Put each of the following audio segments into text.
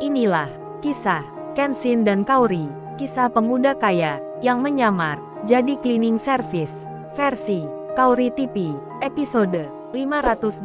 Inilah kisah Kenshin dan Kaori, kisah pemuda kaya yang menyamar jadi cleaning service. Versi Kaori TV, episode 585.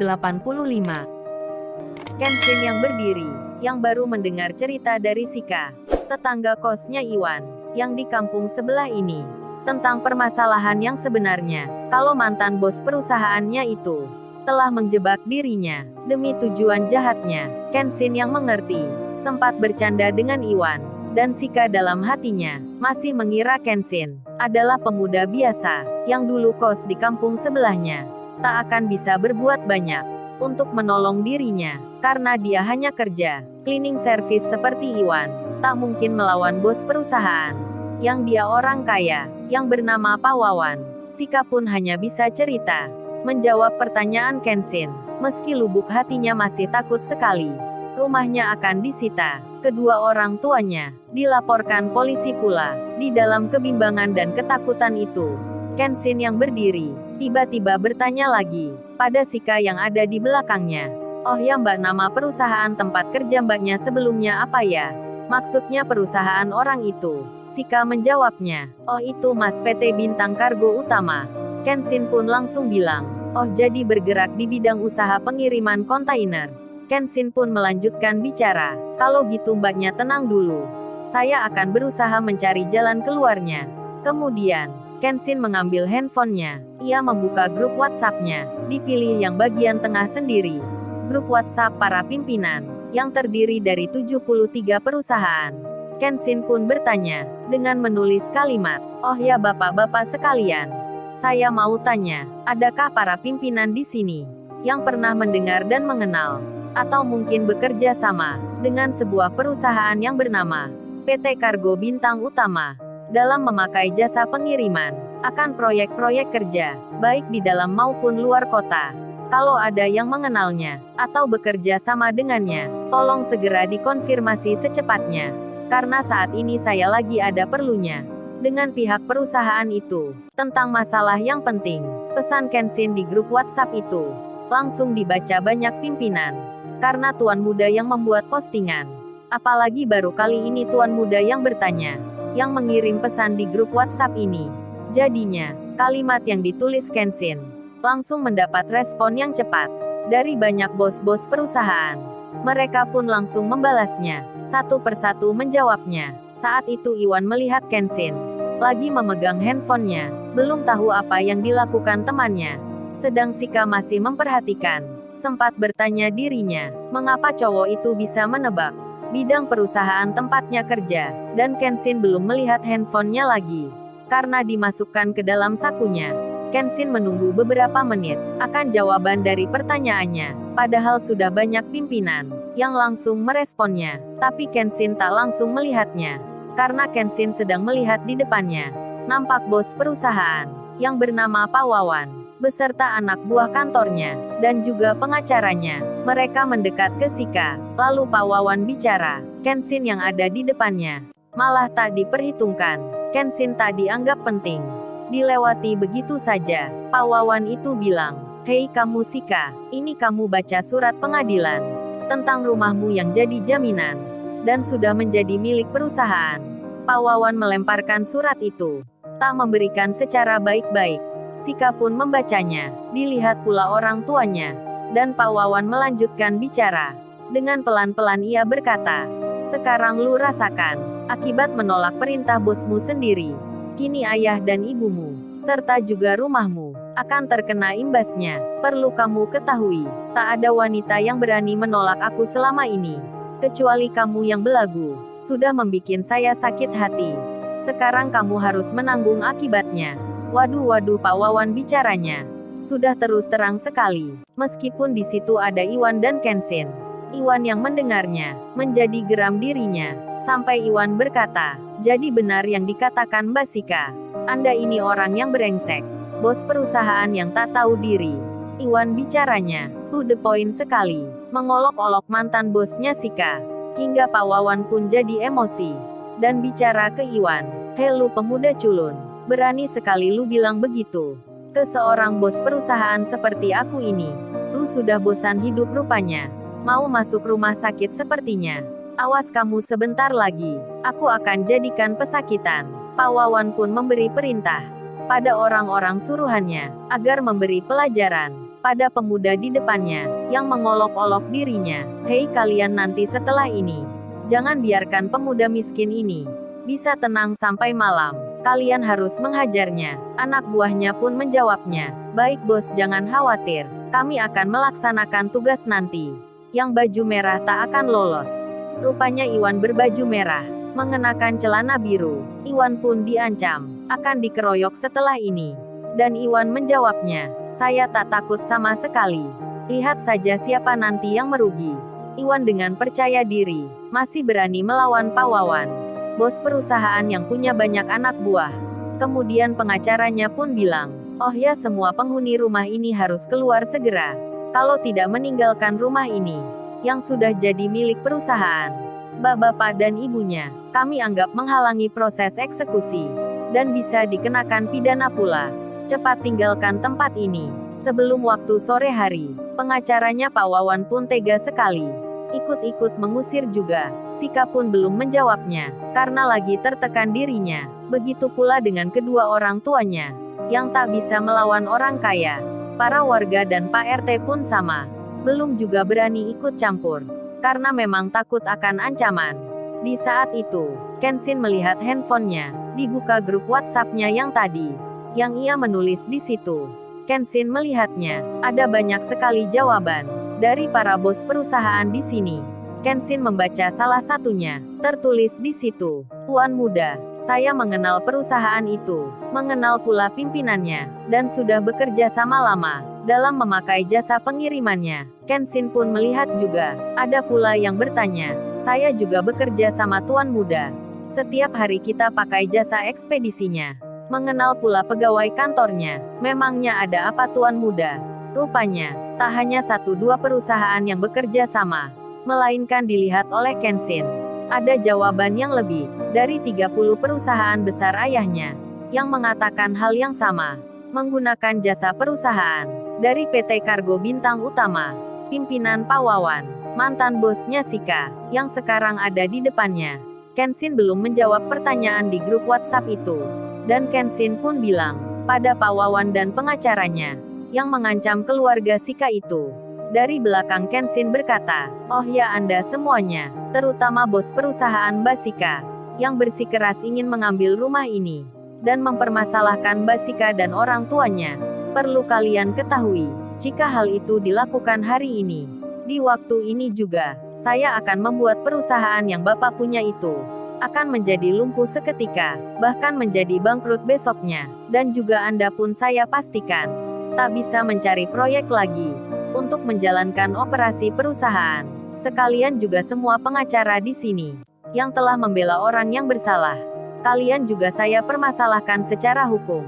Kenshin yang berdiri, yang baru mendengar cerita dari Shika, tetangga kosnya Iwan, yang di kampung sebelah ini, tentang permasalahan yang sebenarnya, kalau mantan bos perusahaannya itu telah menjebak dirinya demi tujuan jahatnya. Kenshin yang mengerti, sempat bercanda dengan Iwan, dan Shika dalam hatinya masih mengira Kenshin adalah pemuda biasa yang dulu kos di kampung sebelahnya, tak akan bisa berbuat banyak untuk menolong dirinya, karena dia hanya kerja cleaning service seperti Iwan, tak mungkin melawan bos perusahaan yang dia orang kaya, yang bernama Pak Wawan. Shika pun hanya bisa cerita, menjawab pertanyaan Kenshin, meski lubuk hatinya masih takut sekali. Rumahnya akan disita, kedua orang tuanya dilaporkan polisi pula. Di dalam kebimbangan dan ketakutan itu, Kenshin yang berdiri, tiba-tiba bertanya lagi pada Shika yang ada di belakangnya. "Oh ya Mbak, nama perusahaan tempat kerja Mbaknya sebelumnya apa ya?" "Maksudnya perusahaan orang itu?" Shika menjawabnya. "Oh itu Mas, PT Bintang Kargo Utama." Kenshin pun langsung bilang, "Oh jadi bergerak di bidang usaha pengiriman kontainer." Kenshin pun melanjutkan bicara, "Kalau gitu Mbaknya tenang dulu. Saya akan berusaha mencari jalan keluarnya." Kemudian, Kenshin mengambil handphonenya. Ia membuka grup WhatsApp-nya, dipilih yang bagian tengah sendiri. Grup WhatsApp para pimpinan, yang terdiri dari 73 perusahaan. Kenshin pun bertanya, dengan menulis kalimat, "Oh ya bapak-bapak sekalian. Saya mau tanya, adakah para pimpinan di sini yang pernah mendengar dan mengenal, atau mungkin bekerja sama dengan sebuah perusahaan yang bernama PT Kargo Bintang Utama, dalam memakai jasa pengiriman akan proyek-proyek kerja, baik di dalam maupun luar kota? Kalau ada yang mengenalnya, atau bekerja sama dengannya, tolong segera dikonfirmasi secepatnya. Karena saat ini saya lagi ada perlunya dengan pihak perusahaan itu, tentang masalah yang penting." Pesan Kenshin di grup WhatsApp itu langsung dibaca banyak pimpinan, karena tuan muda yang membuat postingan. Apalagi baru kali ini tuan muda yang bertanya, yang mengirim pesan di grup WhatsApp ini. Jadinya, kalimat yang ditulis Kenshin langsung mendapat respon yang cepat dari banyak bos-bos perusahaan. Mereka pun langsung membalasnya, satu persatu menjawabnya. Saat itu Iwan melihat Kenshin lagi memegang handphonenya, belum tahu apa yang dilakukan temannya. Sedang Shika masih memperhatikan, sempat bertanya dirinya, mengapa cowok itu bisa menebak bidang perusahaan tempatnya kerja, dan Kenshin belum melihat handphonenya lagi, karena dimasukkan ke dalam sakunya. Kenshin menunggu beberapa menit akan jawaban dari pertanyaannya, padahal sudah banyak pimpinan yang langsung meresponnya, tapi Kenshin tak langsung melihatnya, karena Kenshin sedang melihat di depannya, nampak bos perusahaan yang bernama Pak Wawan beserta anak buah kantornya, dan juga pengacaranya. Mereka mendekat ke Shika, lalu Pak Wawan bicara. Kenshin yang ada di depannya malah tak diperhitungkan. Kenshin tak dianggap penting, dilewati begitu saja. Pak Wawan itu bilang, "Hei kamu Shika, ini kamu baca surat pengadilan tentang rumahmu yang jadi jaminan, dan sudah menjadi milik perusahaan." Pak Wawan melemparkan surat itu, tak memberikan secara baik-baik. Shika pun membacanya, dilihat pula orang tuanya, dan Pak Wawan melanjutkan bicara. Dengan pelan-pelan ia berkata, "Sekarang lu rasakan akibat menolak perintah bosmu sendiri. Kini ayah dan ibumu, serta juga rumahmu, akan terkena imbasnya. Perlu kamu ketahui, tak ada wanita yang berani menolak aku selama ini, kecuali kamu yang belagu, sudah membikin saya sakit hati. Sekarang kamu harus menanggung akibatnya." Waduh, Pak Wawan bicaranya sudah terus terang sekali, meskipun di situ ada Iwan dan Kenshin. Iwan yang mendengarnya menjadi geram dirinya, sampai Iwan berkata, "Jadi benar yang dikatakan Mbak Shika. Anda ini orang yang brengsek, bos perusahaan yang tak tahu diri." Iwan bicaranya to the point sekali, mengolok-olok mantan bosnya Shika, hingga Pak Wawan pun jadi emosi, dan bicara ke Iwan, "Hei lu pemuda culun, berani sekali lu bilang begitu ke seorang bos perusahaan seperti aku ini. Lu sudah bosan hidup rupanya. Mau masuk rumah sakit sepertinya. Awas kamu sebentar lagi. Aku akan jadikan pesakitan. Pak Wawan pun memberi perintah pada orang-orang suruhannya, agar memberi pelajaran pada pemuda di depannya, yang mengolok-olok dirinya. Hei kalian nanti setelah ini, jangan biarkan pemuda miskin ini bisa tenang sampai malam. Kalian harus menghajarnya. Anak buahnya pun menjawabnya, baik bos, jangan khawatir. Kami akan melaksanakan tugas nanti. Yang baju merah tak akan lolos. Rupanya Iwan berbaju merah, mengenakan celana biru. Iwan pun diancam akan dikeroyok setelah ini. Dan Iwan menjawabnya, saya tak takut sama sekali. Lihat saja siapa nanti yang merugi. Iwan dengan percaya diri, masih berani melawan Pak Wawan, bos perusahaan yang punya banyak anak buah. Kemudian pengacaranya pun bilang, oh ya, semua penghuni rumah ini harus keluar segera. Kalau tidak meninggalkan rumah ini, yang sudah jadi milik perusahaan, bapak-bapak dan ibunya, kami anggap menghalangi proses eksekusi. Dan bisa dikenakan pidana pula. Cepat tinggalkan tempat ini, sebelum waktu sore hari. Pengacaranya Pak Wawan pun tega sekali. Ikut-ikut mengusir juga. Sika pun belum menjawabnya, karena lagi tertekan dirinya. Begitu pula dengan kedua orang tuanya, yang tak bisa melawan orang kaya. Para warga dan Pak RT pun sama. Belum juga berani ikut campur, karena memang takut akan ancaman. Di saat itu, Kenshin melihat handphonenya, dibuka grup WhatsApp-nya yang tadi, yang ia menulis di situ. Kenshin melihatnya, ada banyak sekali jawaban dari para bos perusahaan di sini. Kenshin membaca salah satunya, tertulis di situ, Tuan muda, saya mengenal perusahaan itu, mengenal pula pimpinannya, dan sudah bekerja sama lama dalam memakai jasa pengirimannya. Kenshin pun melihat juga, ada pula yang bertanya, saya juga bekerja sama Tuan muda. Setiap hari kita pakai jasa ekspedisinya. Mengenal pula pegawai kantornya. Memangnya ada apa Tuan muda? Rupanya, tak hanya 1-2 perusahaan yang bekerja sama, melainkan dilihat oleh Kenshin. Ada jawaban yang lebih dari 30 perusahaan besar ayahnya, yang mengatakan hal yang sama. Menggunakan jasa perusahaan. Dari PT Kargo Bintang Utama, pimpinan Pak Wawan, mantan bosnya Sika, yang sekarang ada di depannya. Kenshin belum menjawab pertanyaan di grup WhatsApp itu. Dan Kenshin pun bilang, pada Pak Wawan dan pengacaranya, yang mengancam keluarga Sika itu. Dari belakang Kenshin berkata, oh ya Anda semuanya, terutama bos perusahaan Basika, yang bersikeras ingin mengambil rumah ini, dan mempermasalahkan Basika dan orang tuanya. Perlu kalian ketahui, jika hal itu dilakukan hari ini, di waktu ini juga, saya akan membuat perusahaan yang Bapak punya itu akan menjadi lumpuh seketika, bahkan menjadi bangkrut besoknya. Dan juga Anda pun saya pastikan tak bisa mencari proyek lagi untuk menjalankan operasi perusahaan. Sekalian juga semua pengacara di sini yang telah membela orang yang bersalah, kalian juga saya permasalahkan secara hukum.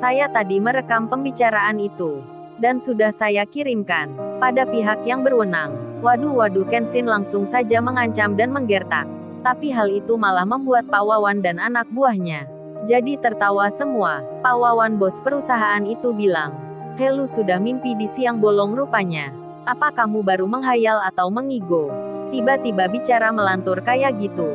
Saya tadi merekam pembicaraan itu dan sudah saya kirimkan pada pihak yang berwenang. Waduh, Kenshin langsung saja mengancam dan menggertak. Tapi hal itu malah membuat Pak Wawan dan anak buahnya jadi tertawa semua. Pak Wawan bos perusahaan itu bilang, "Helu sudah mimpi di siang bolong rupanya. Apa kamu baru menghayal atau mengigo? Tiba-tiba bicara melantur kayak gitu.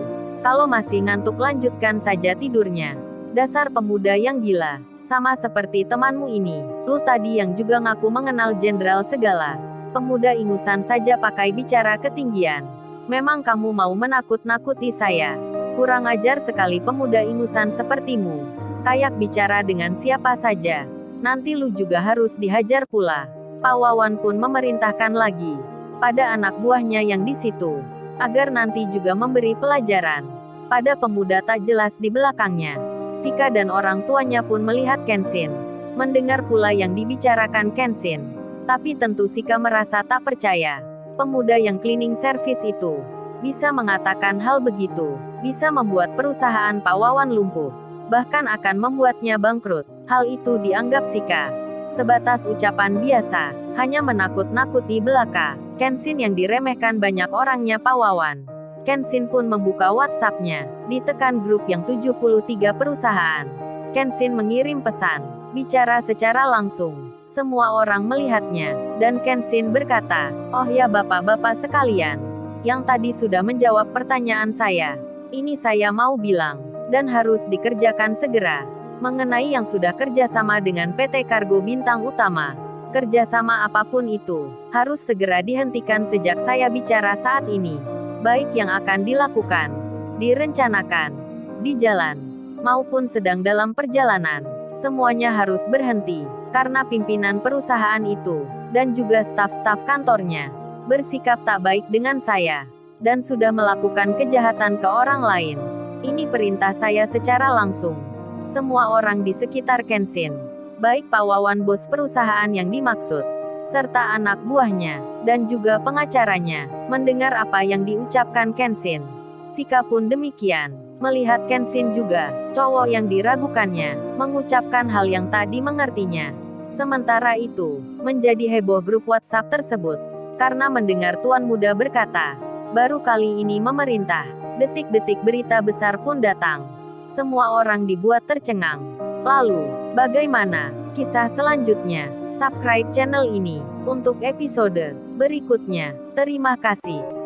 Kalau masih ngantuk lanjutkan saja tidurnya. Dasar pemuda yang gila. Sama seperti temanmu ini. Lu tadi yang juga ngaku mengenal jenderal segala. Pemuda ingusan saja pakai bicara ketinggian. Memang kamu mau menakut-nakuti saya? Kurang ajar sekali pemuda ingusan sepertimu. Kayak bicara dengan siapa saja. Nanti lu juga harus dihajar pula." Pak Wawan pun memerintahkan lagi pada anak buahnya yang di situ, agar nanti juga memberi pelajaran pada pemuda tak jelas di belakangnya. Sika dan orang tuanya pun melihat Kenshin, mendengar pula yang dibicarakan Kenshin. Tapi tentu Sika merasa tak percaya. Pemuda yang cleaning service itu bisa mengatakan hal begitu, bisa membuat perusahaan Pak Wawan lumpuh, bahkan akan membuatnya bangkrut. Hal itu dianggap Sika sebatas ucapan biasa, hanya menakut-nakuti belaka. Kenshin yang diremehkan banyak orangnya Pak Wawan. Kenshin pun membuka WhatsApp-nya, ditekan grup yang 73 perusahaan. Kenshin mengirim pesan, bicara secara langsung. Semua orang melihatnya, dan Kenshin berkata, "Oh ya bapak-bapak sekalian, yang tadi sudah menjawab pertanyaan saya. Ini saya mau bilang, dan harus dikerjakan segera. Mengenai yang sudah kerjasama dengan PT Kargo Bintang Utama. Kerjasama apapun itu, harus segera dihentikan sejak saya bicara saat ini. Baik yang akan dilakukan, direncanakan, di jalan, maupun sedang dalam perjalanan. Semuanya harus berhenti, karena pimpinan perusahaan itu, dan juga staf-staf kantornya, bersikap tak baik dengan saya, dan sudah melakukan kejahatan ke orang lain. Ini perintah saya secara langsung. Semua orang di sekitar Kenshin, baik Pak Wawan bos perusahaan yang dimaksud, serta anak buahnya, dan juga pengacaranya, mendengar apa yang diucapkan Kenshin. Sika pun demikian. Melihat Kenshin juga, cowok yang diragukannya, mengucapkan hal yang tak dimengertinya. Sementara itu, menjadi heboh grup WhatsApp tersebut. Karena mendengar Tuan Muda berkata, baru kali ini memerintah. Detik-detik berita besar pun datang. Semua orang dibuat tercengang. Lalu, bagaimana kisah selanjutnya? Subscribe channel ini untuk episode berikutnya. Terima kasih.